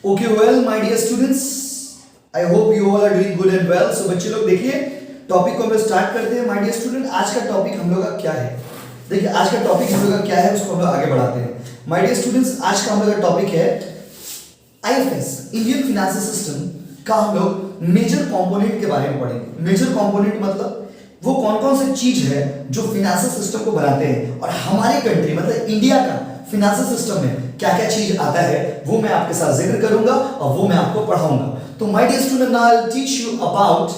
Okay, well, my dear students, I hope you all are doing good and well. So बच्चे लोग देखिए topic को हम लोग स्टार्ट करते हैं. My dear student, आज का टॉपिक हम लोग का क्या है? देखिए आज का टॉपिक हम लोग का क्या है उसको हम लोग आगे बढ़ाते हैं. My dear students, आज का हम लोग का टॉपिक है IFS, इंडियन फाइनेंशियल सिस्टम का हम लोग मेजर कंपोनेंट के बारे में पढ़ेंगे. मेजर कंपोनेंट मतलब वो कौन कौन सी चीज है जो फाइनेंशियल सिस्टम को बनाते हैं और हमारे कंट्री मतलब इंडिया का फाइनेंशियल सिस्टम में क्या क्या चीज आता है वो मैं आपके साथ जिक्र करूंगा और वो मैं आपको पढ़ाऊंगा. तो my dear student, now I will teach you about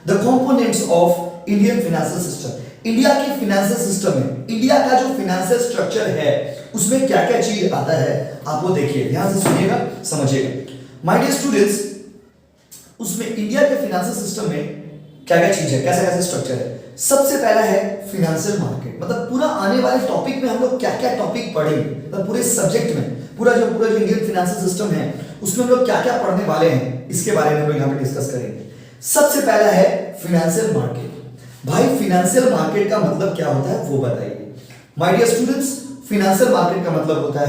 the components of Indian financial system. India के फाइनेंशियल सिस्टम में इंडिया का जो फाइनेंशियल स्ट्रक्चर है उसमें क्या क्या चीज आता है आप वो देखिए, ध्यान से सुनिएगा, समझिएगा. माय डियर स्टूडेंट्स, उसमें इंडिया के फाइनेंशियल सिस्टम में क्या क्या चीज है, कैसा कैसा स्ट्रक्चर है. सबसे पहला है फाइनेंशियल मार्केट. मतलब पूरा आने वाले टॉपिक में हम लोग क्या क्या टॉपिक पढ़ेंगे, मतलब पूरे सब्जेक्ट में पूरा जो इंडियन फाइनेंशियल सिस्टम है उसमें हम लोग क्या क्या पढ़ने वाले हैं इसके बारे में हम लोग यहाँ पे डिस्कस करेंगे. सबसे पहला है फाइनेंशियल मार्केट. भाई फाइनेंशियल मार्केट का मतलब क्या होता है वो बताइए. My dear students, financial market का मतलब होता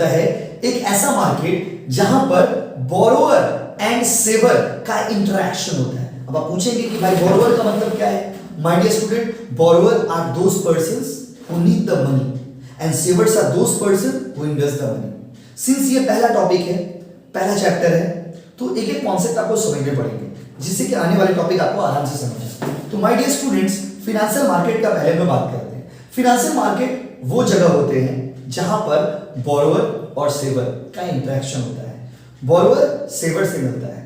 है एक ऐसा मार्केट जहां पर बोरोवर एंड सेवर का इंटरेक्शन होता है. अब आप पूछेंगे कि भाई बोरोवर का मतलब क्या है. My dear student, borrower are those persons who need the money and savers are those person who invest the money. Since ये पहला टॉपिक है, पहला चैप्टर है, तो एक एक कॉन्सेप्ट आपको समझने पड़ेंगे जिससे कि आने वाले टॉपिक आपको आराम से समझ आए. तो my dear students, financial market का पहले में बात करते हैं. फाइनेंशियल मार्केट वो जगह होते हैं जहां पर बोरोवर और सेवर का इंटरेक्शन होता है. बोरोवर सेवर से मिलता है.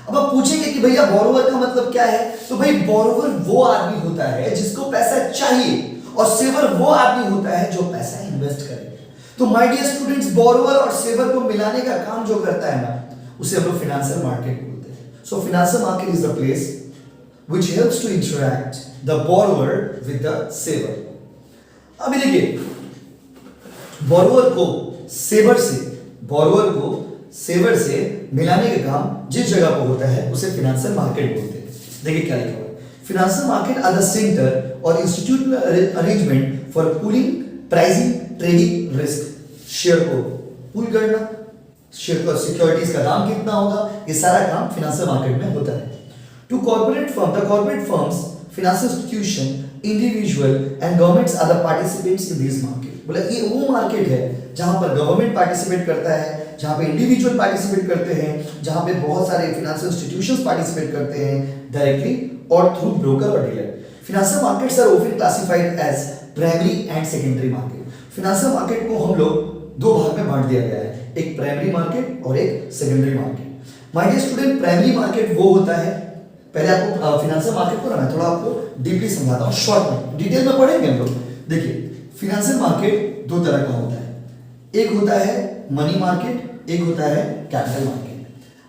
अब आप पूछेंगे कि भैया बोरोवर का मतलब क्या है, तो भाई बोरोवर वो आदमी होता है जिसको पैसा चाहिए और सेवर वो आदमी होता है जो पैसा इन्वेस्ट करे. तो माय डियर स्टूडेंट्स, बोरोवर और सेवर को मिलाने का काम जो करता है ना उसे हम लोग फाइनेंशियल मार्केट बोलते हैं. So financial market is the place which helps to interact the borrower with the saver. अभी देखिए बोरोवर को सेवर से मिलाने का काम जिस जगह पर होता है उसे फाइनेंशियल मार्केट बोलते हैं. देखिए क्या लिखा हुआ है. Financial market are the centre और institutional arrangement for pooling, pricing, trading risk. Share को पूल करना, शेयर का सिक्योरिटीज का दाम कितना होगा, ये सारा काम फाइनेंशियल मार्केट में होता है. To corporate firm, the corporate firms, financial institution, individual and governments are the participants in this market. बोला ये वो मार्केट है जहां पर गवर्नमेंट पार्टिसिपेट करता है, जहां पे इंडिविजुअल पार्टिसिपेट करते हैं, जहां पे बहुत सारे फाइनेंशियल इंस्टीट्यूशंस पार्टिसिपेट करते हैं डायरेक्टली और थ्रू ब्रोकर और dealer. Financial markets are often classified as primary and secondary market. फाइनेंशियल मार्केट को हम लोग दो भाग में बांट दिया गया है, एक प्राइमरी मार्केट और एक secondary market. My dear student, primary market वो होता है, पहले आपको फाइनेंशियल मार्केट को ना मैं थोड़ा आपको डीपली समझाता हूं, शॉर्ट में डिटेल में पढ़ेंगे हम लोग. देखिए फाइनेंशियल मार्केट दो तरह का होता है. एक होता है मनी मार्केट, एक होता है कैपिटल मार्केट.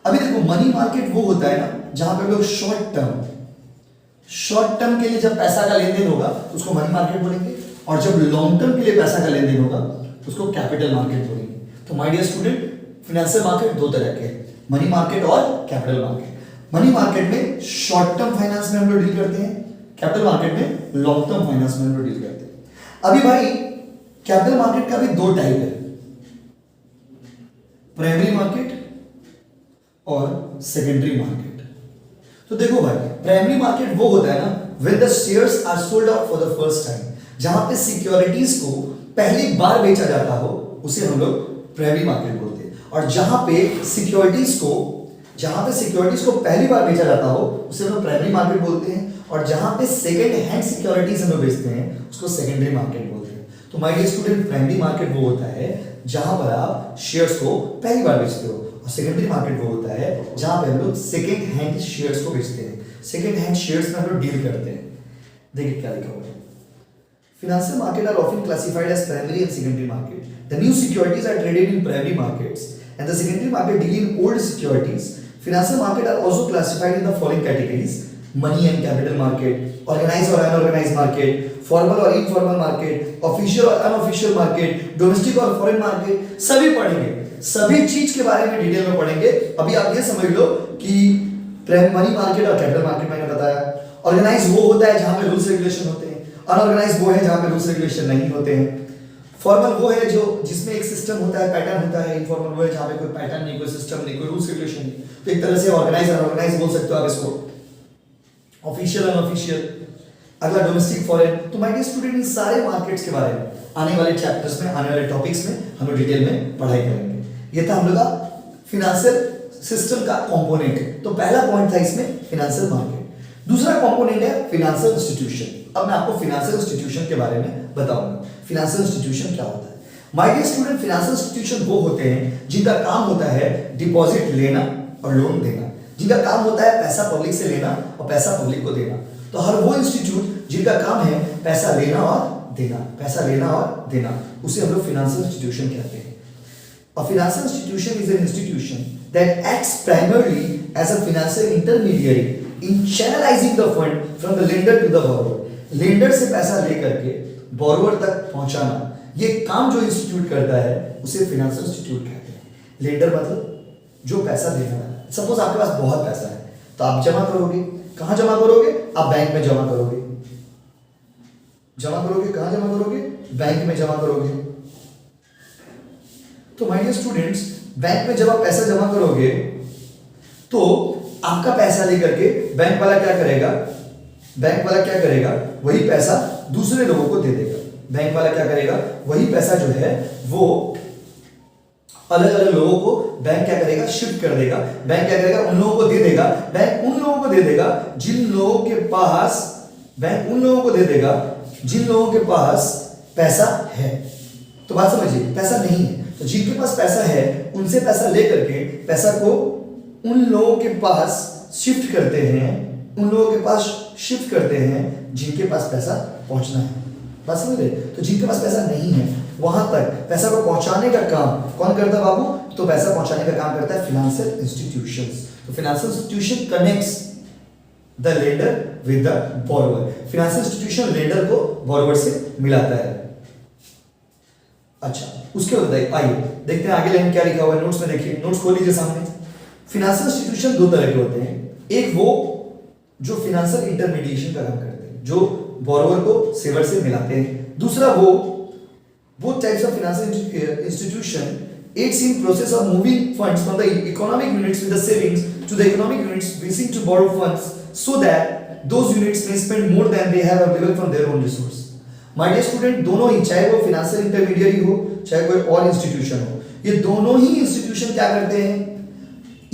अभी देखो मनी मार्केट वो होता है ना जहां पे लोग शॉर्ट टर्म के लिए जब पैसा का लेन देन होगा उसको मनी मार्केट बोलेंगे और जब लॉन्ग टर्म के लिए पैसा का लेन देन होगा उसको कैपिटल मार्केट बोलेंगे. तो my dear student, financial market दो तरह के हैं, मनी मार्केट और कैपिटल मार्केट. मनी मार्केट में शॉर्ट टर्म फाइनेंस में हम लोग डील करते हैं, कैपिटल मार्केट में लॉन्ग टर्म फाइनेंस में हम लोग डील करते हैं. अभी भाई कैपिटल मार्केट का भी दो टाइप है, प्राइमरी मार्केट और सेकेंडरी मार्केट. तो देखो भाई प्राइमरी मार्केट वो होता है ना when the shares are sold out for the first time, जहां पे सिक्योरिटीज को पहली बार बेचा जाता हो उसे हम लोग प्राइमरी मार्केट बोलते हैं. और जहां पे सिक्योरिटीज को पहली बार बेचा जाता हो उसे हम लोग प्राइमरी मार्केट बोलते हैं. और जहां पे सेकंड हैंड सिक्योरिटीज हम लोग बेचते हैं उसको सेकेंडरी मार्केट बोलते हैं. तो my dear student, primary market वो होता है जहां पर आप शेयर्स को पहली बार बेचते हो और सेकेंडरी मार्केट वो होता है जहां पे हम लोग सेकेंड हैंड शेयर्स को बेचते हैं. सेकेंड हैंड शेयर्स में हम लोग डील करते हैं. देखिए क्या लिखा हुआ है. Financial market are often classified as primary and secondary market. The new securities are traded in primary markets and the secondary market deal in old securities. Financial market are also classified in the following categories: money and capital market, organized or unorganized market, formal or informal market, official और unofficial market, domestic और foreign market. सभी पढ़ेंगे, सभी चीज के बारे में detail में पढ़ेंगे. अभी आप ये समझ लो कि मनी मार्केट और कैपिटल मार्केट मैंने बताया. ऑर्गेनाइज वो होता है जहां पे रूल्स रेगुलेशन होते हैं, अनऑर्गेनाइज वो है जहां पे रूल्स रेगुलेशन नहीं होते हैं. फॉर्मल वो है जो जिसमें एक सिस्टम होता है, पैटर्न होता है। इनफॉर्मल वो है जहाँ पे कोई पैटर्न नहीं, कोई सिस्टम नहीं, कोई रूल्स रेगुलेशन नहीं। तो एक तरह से ऑर्गेनाइज अनऑर्गेनाइज बोल सकते हो आप इसको। Official unofficial. अगला डोमेस्टिक फॉरेन। तो माय डियर स्टूडेंट इन सारे मार्केट्स के बारे में आने वाले चैप्टर्स में, आने वाले टॉपिक्स में हम लोग डिटेल में पढ़ाई करेंगे। ये था हम लोग का फिनेंशियल सिस्टम का कंपोनेंट। तो पहला पॉइंट था इसमें फिनेंशियल मार्केट। दूसरा कंपोनेंट है फिनेंशियल इंस्टीट्यूशन। अब मैं आपको फिनेंशियल इंस्टीट्यूशन के बारे में बताऊंगा। फिनेंशियल इंस्टीट्यूशन क्या होता है? My dear student, financial institution वो होते हैं जिनका काम होता है डिपॉजिट लेना और लोन देना, जिनका काम होता है पैसा पब्लिक से लेना और पैसा पब्लिक को देना। तो हर वो इंस्टीट्यूट जिनका काम है पैसा लेना और देना, पैसा लेना और देना, उसे हम लोग फाइनेंशियल इंस्टीट्यूशन कहते हैं। A financial institution is an institution that acts primarily as a financial intermediary in channelizing the fund from the lender to the borrower. Lender से पैसा लेकर के बोरोवर तक पहुंचाना, ये काम जो इंस्टीट्यूट करता है उसे फाइनेंशियल इंस्टीट्यूट कहते हैं। लेंडर मतलब जो पैसा देने वाला। सपोज आपके पास बहुत पैसा है तो आप जमा करोगे, कहां जमा करोगे? आप बैंक में जमा करोगे। जमा करोगे कहां जमा करोगे? बैंक में जमा करोगे। तो माय डियर स्टूडेंट्स, बैंक में जब आप पैसा जमा करोगे तो आपका पैसा लेकर के बैंक वाला क्या करेगा? बैंक वाला क्या करेगा? वही पैसा दूसरे लोगों को दे देगा। बैंक वाला क्या करेगा? वही पैसा जो है वो अलग अलग लोगों को बैंक क्या करेगा? शिफ्ट कर देगा। बैंक क्या करेगा? उन लोगों को दे देगा। बैंक उन लोगों को दे देगा जिन लोगों के पास, बैंक उन लोगों को दे देगा जिन लोगों के पास पैसा है। तो बात समझिए, पैसा नहीं है तो जिनके पास पैसा है उनसे पैसा लेकर के पैसा को उन लोगों के पास शिफ्ट करते हैं, उन लोगों के पास शिफ्ट करते हैं जिनके पास पैसा पहुंचना है। बात समझ रहे? तो जिनके पास पैसा नहीं है वहां तक पैसा को पहुंचाने का काम कौन करता है बाबू? तो पैसा पहुंचाने का काम करता है फाइनेंशियल इंस्टीट्यूशंस। तो financial institution connects the lender with the borrower. Financial institution lender को बोरोवर से मिलाता है। अच्छा, उसके बाद आइए देखते हैं आगे लाइन क्या लिखा हुआ है। नोट्स में देखिए, नोट्स खोल लीजिए सामने। फाइनेंशियल इंस्टीट्यूशन दो तरह के होते हैं। एक वो जो फाइनेंशियल इंटरमीडिएशन का काम करते हैं, जो बोरोवर को सेवर से मिलाते हैं। दूसरा वो both types of financial institution aids in process of moving funds from the economic units with the savings to the economic units wishing to borrow funds so that those units may spend more than they have available from their own resource. My dear student, दोनों ही, चाहे वो financial intermediary हो चाहे कोई और institution हो, ये दोनों ही इंस्टीट्यूशन क्या करते हैं?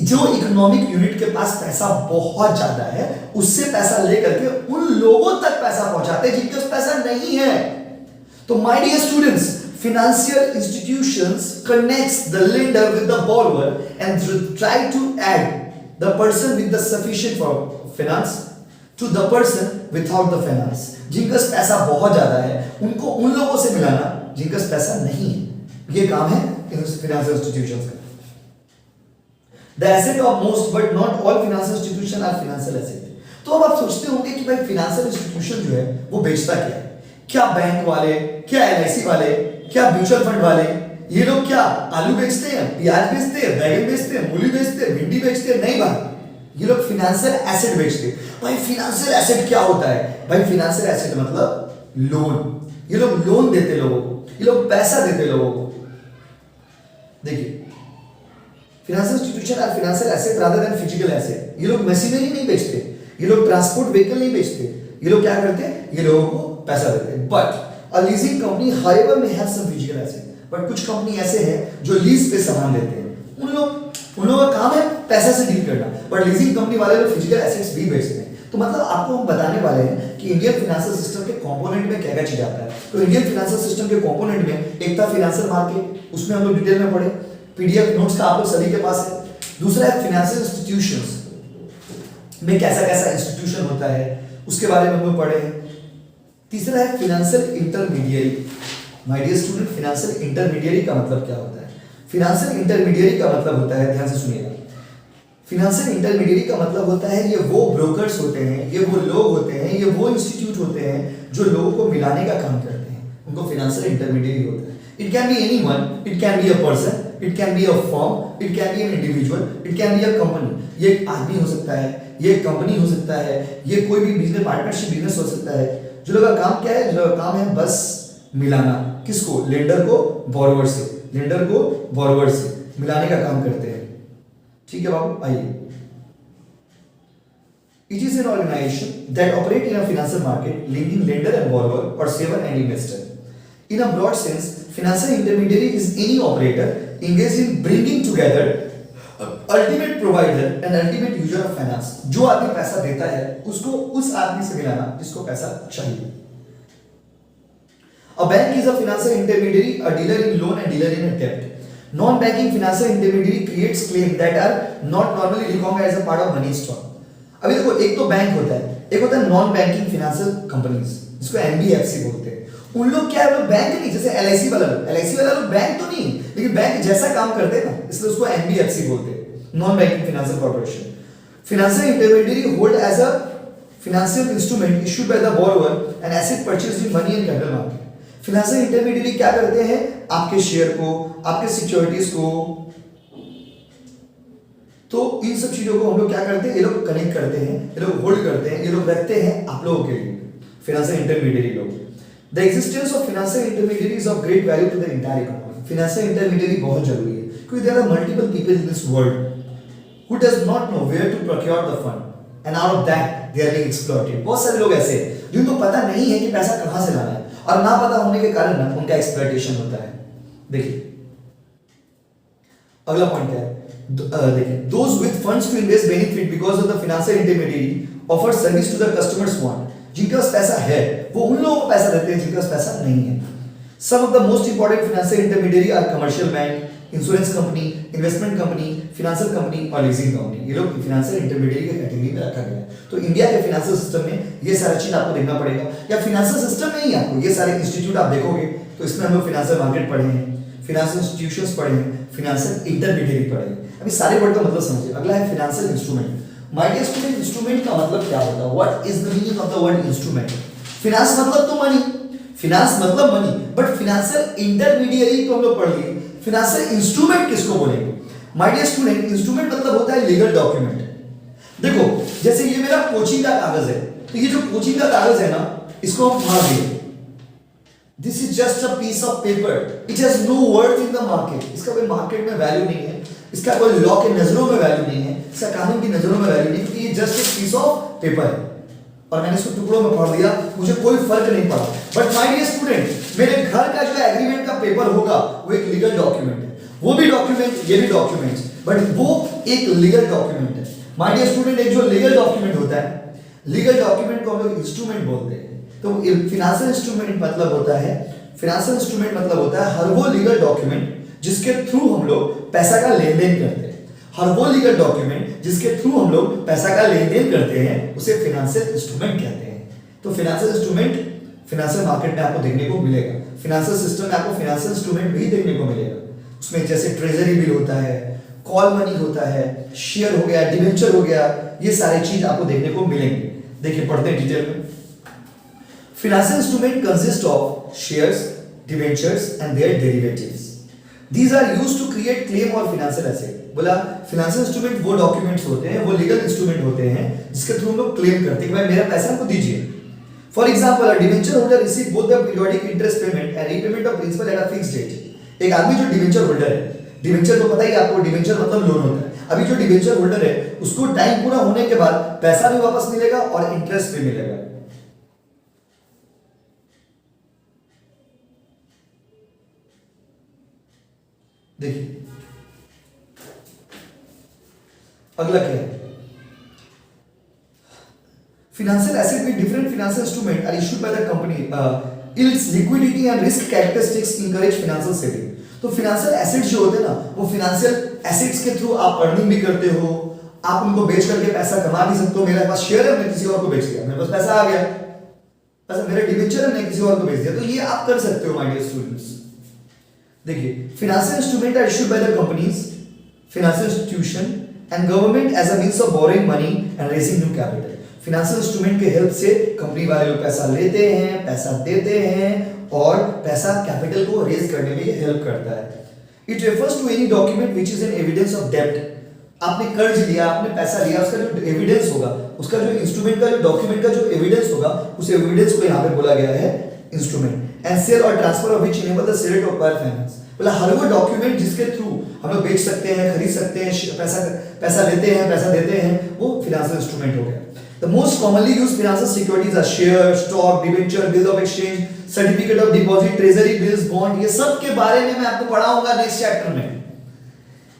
जो इकोनॉमिक यूनिट के पास पैसा बहुत ज्यादा है उससे पैसा लेकर के उन लोगों तक पैसा पहुंचाते हैं जिनके पास पैसा नहीं है। तो my dear students, financial institutions connects the lender with the borrower and try to add the person with the sufficient for finance to the person without the finance. जिनके पास पैसा बहुत ज्यादा है उनको उन लोगों से मिलाना जिनके पास पैसा नहीं है। ये काम है फाइनेंशियल इंस्टीट्यूशंस का। The asset of most but not all financial institutions are financial asset. तो अब आप सोचते होंगे कि भाई फाइनेंशियल इंस्टीट्यूशन जो है वो बेचता क्या है? क्या बैंक वाले, क्या एलआईसी वाले, क्या म्यूचुअल फंड वाले, ये लोग क्या आलू बेचते हैं, प्याज बेचते हैं, बैगन बेचते हैं, मूली बेचते हैं, भिंडी बेचते हैं? नहीं भाई, ये लोग फाइनेंशियल एसेट बेचते हैं। भाई फाइनेंशियल एसेट क्या होता है? भाई फाइनेंशियल एसेट मतलब लोन। ये लोग लोन देते लोगों को, ये लोग पैसा देते लोगों को। देखिए, financial institution are financial asset rather than physical asset. ये लोग मशीनरी नहीं बेचते, ये लोग ट्रांसपोर्ट व्हीकल नहीं बेचते, ये लोग क्या करते हैं? ये लोगों को पैसा देते हैं। But a leasing company however may have some physical asset, but कुछ कंपनी ऐसे हैं जो लीज पे सामान देते हैं। उन लोगों का काम है पैसा से डील करना, बट लीजिंग कंपनी वाले लोग फिजिकल एसेट्स भी बेचते हैं। तो मतलब आपको हम बताने वाले हैं कि इंडियन फाइनेंशियल सिस्टम के कंपोनेंट में क्या क्या चीज आता है। तो इंडियन फाइनेंशियल सिस्टम के कंपोनेंट में एक था फाइनेंशियल मार्केट, उसमें हम लोग डिटेल में पढ़े, पीडीएफ नोट्स का आप लोग सभी के पास है। दूसरा है फाइनेंशियल इंस्टीट्यूशंस में कैसा कैसा इंस्टीट्यूशन होता है उसके बारे में हम लोग पढ़े हैं। तीसरा है financial intermediary. My dear student, financial intermediary का मतलब क्या होता है? फाइनेंशियल इंटरमीडियरी का मतलब होता है, ध्यान से सुनिएगा, फाइनेंशियल इंटरमीडियरी का मतलब होता है ये वो ब्रोकर्स होते हैं, ये वो लोग होते हैं, ये वो इंस्टीट्यूट होते हैं जो लोगों को मिलाने का काम करते हैं, उनको फाइनेंशियल इंटरमीडियरी होता है। It can be anyone, it can be a person, it can be a firm, it can be an individual, it can be a company. ये एक आदमी हो सकता है, ये एक कंपनी हो सकता है, ये कोई भी बिजनेस पार्टनरशिप बिजनेस हो सकता है। जो लोगों का काम क्या है? जो लोगों का काम है बस मिलाना, किसको, लेंडर को बोरोवर से, लेंडर को बोरोवर से मिलाने का काम करते हैं। ठीक है बाबू, आइए। It is an organization that operates in a financial market, linking lender and borrower or saver and investor. In a broad sense, financial intermediary is any operator engaged in bringing together ultimate provider and ultimate user of finance. जो आदमी पैसा देता है उसको उस आदमी से मिलाना जिसको पैसा चाहिए। A bank is a financial intermediary, a dealer in loan and dealer in a debt. Non-banking financial intermediary creates claims that are not normally recognized as a part of money stock. अभी देखो, एक तो bank होता है, एक होता है non banking financial companies, जिसको एनबीएफसी बोलते हैं। उन लोग क्या है, वो बैंक नहीं, जैसे एलआईसी वाला लोग, एलआईसी वाला लोग बैंक तो नहीं, लेकिन बैंक जैसा काम करते हैं ना, इसलिए उसको एनबीएफसी बोलते हैं, non banking financial corporation. Financial intermediary hold as a financial instrument issued by the borrower and asset purchased in money and capital market. Financial intermediary क्या करते हैं, आपके शेयर को, आपके सिक्योरिटीज को, तो इन सब चीजों को हम लोग क्या करते हैं, ये लोग कनेक्ट करते हैं, ये लोग होल्ड करते हैं, ये लोग रखते हैं आप लोगों के लिए, फाइनेंशियल इंटरमीडियरी लोग। The existence of financial intermediary is of great value to the entire economy. Financial intermediary बहुत जरूरी है, क्योंकि there are multiple people in this world who does not know where to procure the fund and out of that they are being exploited. बहुत सारे लोग ऐसे हैं जिनको पता नहीं है कि पैसा कहां से लाना है, और ना पता होने के कारण ना उनका एक्सप्लॉइटेशन होता है। देखिए अगला पॉइंट क्या है, देखिए, those with funds to invest benefit because of the financial intermediary offer service to the customers want. जिनके पास पैसा है वो उन लोगों को पैसा देते हैं जिनके पास पैसा नहीं है। Some of the most important financial intermediary are commercial bank, insurance company, investment company, financial company और leasing company। ये लोग financial intermediary के कैटेगरी में रखा गया है। तो इंडिया के फाइनेंशियल सिस्टम में ये सारा चीज आपको देखना पड़ेगा, या फाइनेंशियल सिस्टम में ही आपको ये सारे इंस्टीट्यूट आप देखोगे तो इसमें हम लोग फाइनेंशियल मार्केट पढ़े हैं, फाइनेंशियल इंस्टीट्यूशंस पढ़े हैं, फाइनेंशियल इंटरमीडियरी पढ़े हैं। अभी सारे वर्ड का मतलब समझिए। अगला है financial instrument. My dear student, instrument का मतलब क्या होता है, what is the meaning of the word instrument. Finance मतलब तो मनी, फाइनेंस मतलब मनी, बट फाइनेंशियल इंटरमीडियरी तो हम लोग पढ़ लिए, फाइनेंशियल इंस्ट्रूमेंट किसको बोलेंगे। माय डियर स्टूडेंट, इंस्ट्रूमेंट मतलब होता है लीगल डॉक्यूमेंट। देखो जैसे ये मेरा कोचिंग का कागज है, तो ये जो कोचिंग का कागज है ना, इसको हम फाड़ दिए, This is just a piece of paper. It has no worth in the market. इसका कोई मार्केट में वैल्यू नहीं है, इसका कोई लॉ के नजरों में वैल्यू नहीं है, इसका कानून की नजरों में वैल्यू नहीं, क्योंकि ये जस्ट एक पीस ऑफ पेपर है और मैंने इसको टुकड़ों में फाड़ दिया, मुझे कोई फर्क नहीं पड़ा। बट माय डियर स्टूडेंट, मेरे घर का जो एग्रीमेंट का पेपर होगा वो एक लीगल डॉक्यूमेंट है, वो भी डॉक्यूमेंट, ये भी डॉक्यूमेंट, बट वो एक लीगल डॉक्यूमेंट है। माय डियर स्टूडेंट, एक जो लीगल डॉक्यूमेंट होता है, लीगल डॉक्यूमेंट को हम लोग इंस्ट्रूमेंट बोलते हैं। तो फाइनेंशियल इंस्ट्रूमेंट मतलब होता है, फाइनेंशियल इंस्ट्रूमेंट मतलब होता है हर वो लीगल डॉक्यूमेंट जिसके थ्रू हम लोग पैसा का लेन देन करते हैं, हर वो लीगल डॉक्यूमेंट जिसके थ्रू हम लोग पैसा का लेन देन करते हैं उसे फाइनेंशियल इंस्ट्रूमेंट कहते हैं। तो फाइनेंशियल इंस्ट्रूमेंट फाइनेंशियल मार्केट में आपको देखने को मिलेगा, फाइनेंशियल सिस्टम में आपको फाइनेंशियल इंस्ट्रूमेंट भी देखने को मिलेगा। उसमें जैसे ट्रेजरी बिल होता है, कॉल मनी होता है, शेयर हो गया, डिबेंचर हो गया, ये सारी चीज आपको देखने को मिलेंगे। देखिए पढ़ते हैं डिटेल में। Financial instrument consist of shares, debentures and their derivatives. These are used to create claim or financial asset. बोला financial instrument वो documents होते हैं, वो legal instrument होते हैं जिसके थ्रू हम लोग claim करते हैं कि भाई मेरा पैसा हमको दीजिए। For example, a debenture holder receive both the periodic interest payment and repayment of principal at a fixed date. एक आदमी जो डिबेंचर होल्डर है, डिबेंचर तो पता ही आपको, डिबेंचर मतलब लोन होता है। अभी जो डिबेंचर होल्डर है उसको टाइम पूरा होने के बाद पैसा भी वापस मिलेगा और इंटरेस्ट भी मिलेगा। देखिए अगला क्या है, financial asset with different financial instrument are issued by the company its liquidity and risk characteristics encourage financial saving. तो फाइनेंशियल एसेट्स जो होते हैं ना, वो फाइनेंशियल एसेट्स के थ्रू आप अर्निंग भी करते हो, आप उनको बेच करके पैसा कमा भी सकते हो। मेरे पास शेयर है, मैं किसी और को बेच दिया, मेरे पास पैसा आ गया, पैसा मेरे डिबेंचर है, मैंने किसी और को बेच दिया, तो ये आप कर सकते हो माय डियर स्टूडेंट्स। देखिए financial instrument are issued by the companies, financial institution and government as a means of borrowing money and raising new capital. Financial instrument के हेल्प से कंपनी वाले लोग पैसा लेते हैं, पैसा देते हैं और पैसा कैपिटल को रेज करने में ये हेल्प करता है। It refers to any document which is an evidence of डेब्ट। आपने कर्ज लिया, आपने पैसा लिया, उसका जो एविडेंस होगा, उसका जो इंस्ट्रूमेंट का जो डॉक्यूमेंट का जो एविडेंस होगा, उस एविडेंस को यहाँ पे बोला गया है इंस्ट्रूमेंट एंड सेल और transfer of which enable the seller to acquire finance. मतलब हर वो डॉक्यूमेंट जिसके थ्रू हम लोग बेच सकते हैं, खरीद सकते हैं, पैसा लेते हैं, पैसा देते हैं, वो फाइनेंशियल इंस्ट्रूमेंट हो गया। The most commonly used financial securities are shares, stock, debenture, bill of exchange, certificate of deposit, treasury bills, bond। ये सब के बारे में मैं आपको पढ़ाऊंगा नेक्स्ट चैप्टर में।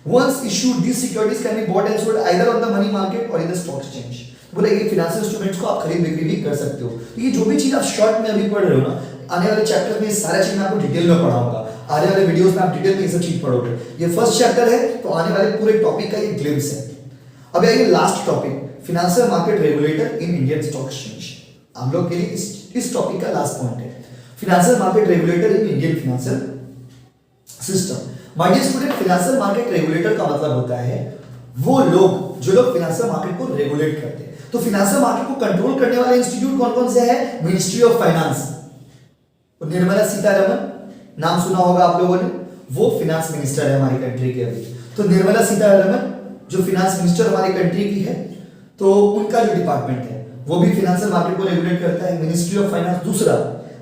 Once issued, these securities can be bought and sold either on the money market or in the stock exchange। बोले ये फाइनेंशियल इंस्ट्रूमेंट्स को आप खरीद बिक्री भी कर सकते हो। तो ये जो भी चीज आप शॉर्ट में अभी पढ़ रहे हो ना, आने वाले चैप्टर में सारा चीज मैं आपको डिटेल में पढ़ाऊंगा। आने वाले वीडियोस में आप डिटेल में ये सब चीज पढ़ोगे। ये फर्स्ट चैप्टर है, तो आने वाले पूरे टॉपिक का ये ग्लिम्स है। अब आइए last topic, financial market regulator in Indian stock exchange. हम लोग के लिए इस टॉपिक का लास्ट पॉइंट है, financial market regulator in Indian financial system. My dear student, financial market regulator का मतलब होता है वो लोग जो लोग फाइनेंशियल मार्केट को रेगुलेट करते हैं। तो फाइनेंशियल मार्केट को कंट्रोल करने वाले इंस्टीट्यूट कौन कौन से हैं? Ministry of finance, Nirmala Sitharaman नाम सुना होगा आप लोगों ने, वो फाइनेंस मिनिस्टर है हमारी कंट्री के अभी। तो निर्मला सीतारमण जो फाइनेंस मिनिस्टर हमारी कंट्री की है, तो उनका जो डिपार्टमेंट है वो भी फाइनेंशियल मार्केट को रेगुलेट करता है, मिनिस्ट्री ऑफ फाइनेंस। दूसरा,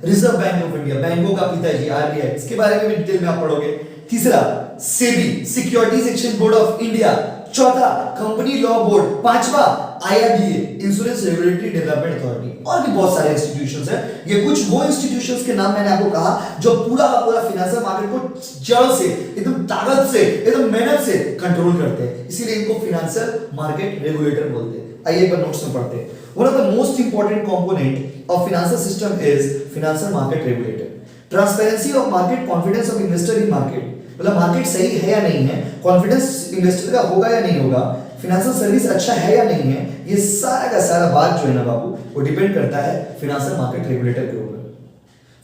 रिजर्व बैंक ऑफ इंडिया, बैंकों का पिताजी आरबीआई, इसके बारे में भी डिटेल में आप पढ़ोगे। तीसरा, SEBI, securities exchange board of India. चौथा, कंपनी लॉ बोर्ड। पांचवा, IRDA, insurance regulatory development authority. और भी बहुत सारे इंस्टीट्यूशंस हैं। ये कुछ वो इंस्टीट्यूशंस के नाम मैंने आपको कहा जो पूरा का पूरा फाइनेंशियल मार्केट को जड़ से, एकदम ताकत से, एकदम मेहनत से कंट्रोल करते हैं, इसीलिए इनको फाइनेंशियल मार्केट रेगुलेटर बोलते हैं। आइए एक बार नोट्स में पढ़ते हैं। One of the most important component of financial system is financial market regulator. Transparency of market, confidence of investor in market, मतलब मार्केट सही है या नहीं है, कॉन्फिडेंस इन्वेस्टर का होगा या नहीं होगा, फाइनेंशियल सर्विस अच्छा है या नहीं है, ये सारा का सारा बात जो है ना बाबू, वो डिपेंड करता है फाइनेंशियल मार्केट रेगुलेटर के ऊपर।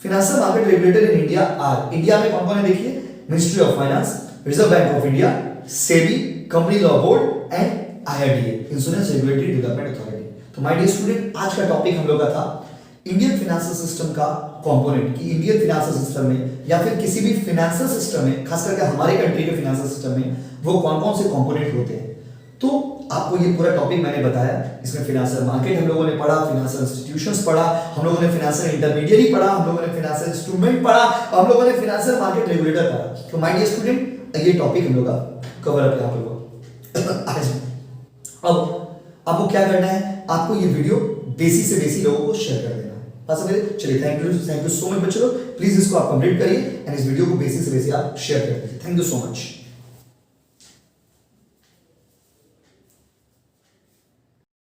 Financial market regulator in India are, India में कौन कौन है देखिए, ministry of finance, reserve bank of India, SEBI, company law board and IRDA, insurance regulatory development authority. तो माय डियर स्टूडेंट, आज का टॉपिक हम लोग का था इंडियन फाइनेंशियल सिस्टम का कंपोनेंट, कि इंडियन फाइनेंशियल सिस्टम में या फिर किसी भी फाइनेंशियल सिस्टम में, खास करके हमारे कंट्री के फाइनेंशियल सिस्टम में वो कौन कौन से कंपोनेंट होते हैं। तो आपको ये पूरा टॉपिक मैंने बताया। इसमें फाइनेंशियल मार्केट हम लोगों ने पढ़ा, फाइनेंशियल इंस्टीट्यूशंस पढ़ा, हम लोगों ने फाइनेंशियल इंटरमीडिएरी पढ़ा, हम लोगों ने फाइनेंशियल इंस्ट्रूमेंट पढ़ा, हम लोगों ने फाइनेंशियल मार्केट रेगुलेटर पढ़ा। तो माय डियर स्टूडेंट, ये टॉपिक हम लोग का कवर अप यहाँ पे आज। अब आपको क्या करना है, आपको ये वीडियो बेसी से बेसी लोगों को शेयर कर देना है। बस मेरे चलिए, थैंक यू सो मच बच्चों। प्लीज इसको आप कंप्लीट करिए एंड इस वीडियो को बेसी से बेसी आप शेयर कर दीजिए। Thank you so much.